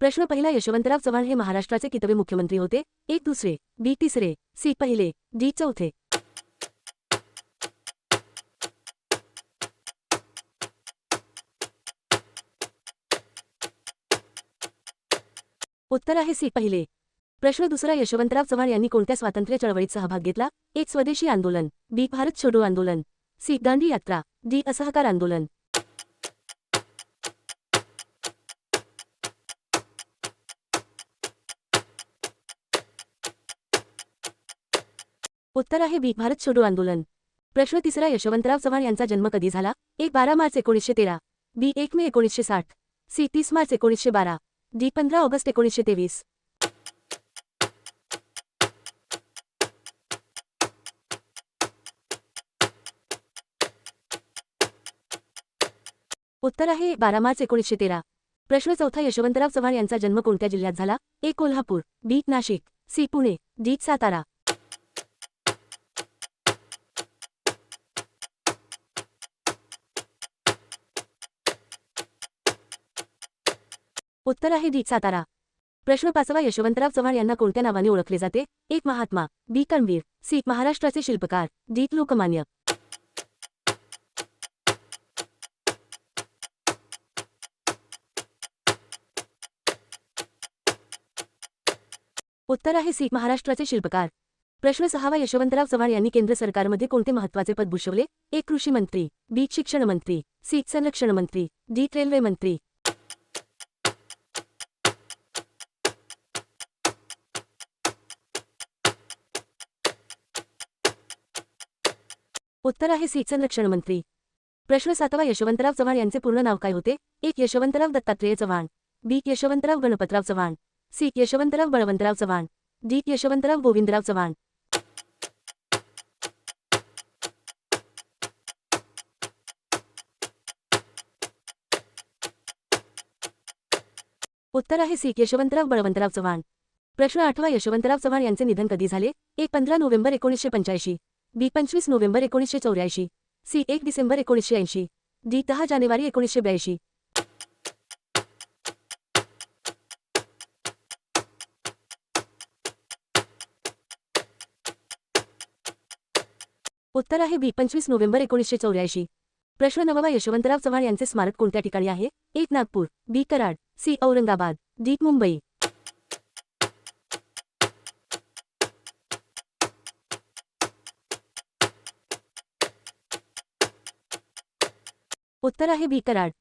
प्रश्न पहिला, यशवंतराव चव्हाण हे महाराष्ट्राचे कितवे मुख्यमंत्री होते? एक दुसरे, बी तिसरे, सी पहिले, डी चौथे. उत्तर आहे सी पहिले. प्रश्न दुसरा, यशवंतराव चव्हाण यांनी कोणत्या स्वातंत्र्य चळवळीत सहभाग घेतला? एक स्वदेशी आंदोलन, बी भारत छोडो आंदोलन, सी दांडी यात्रा, डी असहकार आंदोलन. उत्तर आहे बी भारत छोडो आंदोलन. प्रश्न तिसरा, यशवंतराव चव्हाण यांचा जन्म कधी झाला? एक 12 मार्च 1913, बी 1 मे 1960, सी 30 मार्च 1912, डी 15 ऑगस्ट 1923. उत्तर आहे 12 मार्च 1913. प्रश्न चौथा, यशवंतराव चव्हाण यांचा जन्म कोणत्या जिल्ह्यात झाला? ए कोल्हापूर, बी नाशिक, सी पुणे, डी सातारा. उत्तर आहे डी सातारा. प्रश्न पाचवा, यशवंतराव चव्हाण यांना कोणत्या नावाने ओळखले जाते? एक महात्मा, बी कर्मवीर, सी महाराष्ट्राचे शिल्पकार, डी लोकमान्य. उत्तर आहे सी महाराष्ट्राचे शिल्पकार. प्रश्न सहावा, यशवंतराव चव्हाण यांनी केंद्र सरकारमध्ये कोणते महत्त्वाचे पद भूषवले? एक कृषी मंत्री, बी शिक्षण मंत्री, सी संरक्षण मंत्री, डी रेल्वे मंत्री. उत्तर आहे सी संरक्षण मंत्री. प्रश्न सातवा, यशवंतराव चव्हाण यांचे पूर्ण नाव काय होते? एक यशवंतराव दत्तात्रेय चव्हाण, बी यशवंतराव गणपतराव चव्हाण, सी यशवंतराव बळवंतराव चव्हाण, डी यशवंतराव गोविंदराव चव्हाण. उत्तर आहे सी यशवंतराव बळवंतराव चव्हाण. प्रश्न आठवा, यशवंतराव चव्हाण यांचे निधन कधी झाले? एक 15 नोव्हेंबर 1985, बी 25 नोव्हेंबर 1984, सी 1 डिसेंबर 1980, डी 10 जानेवारी 1982. उत्तर आहे बी 25 नोव्हेंबर 1984. प्रश्न नववा, यशवंतराव चव्हाण यांचे स्मारक कोणत्या ठिकाणी आहे? एक नागपूर, बी कराड, सी औरंगाबाद, डी मुंबई. उत्तर आहे बी कराड.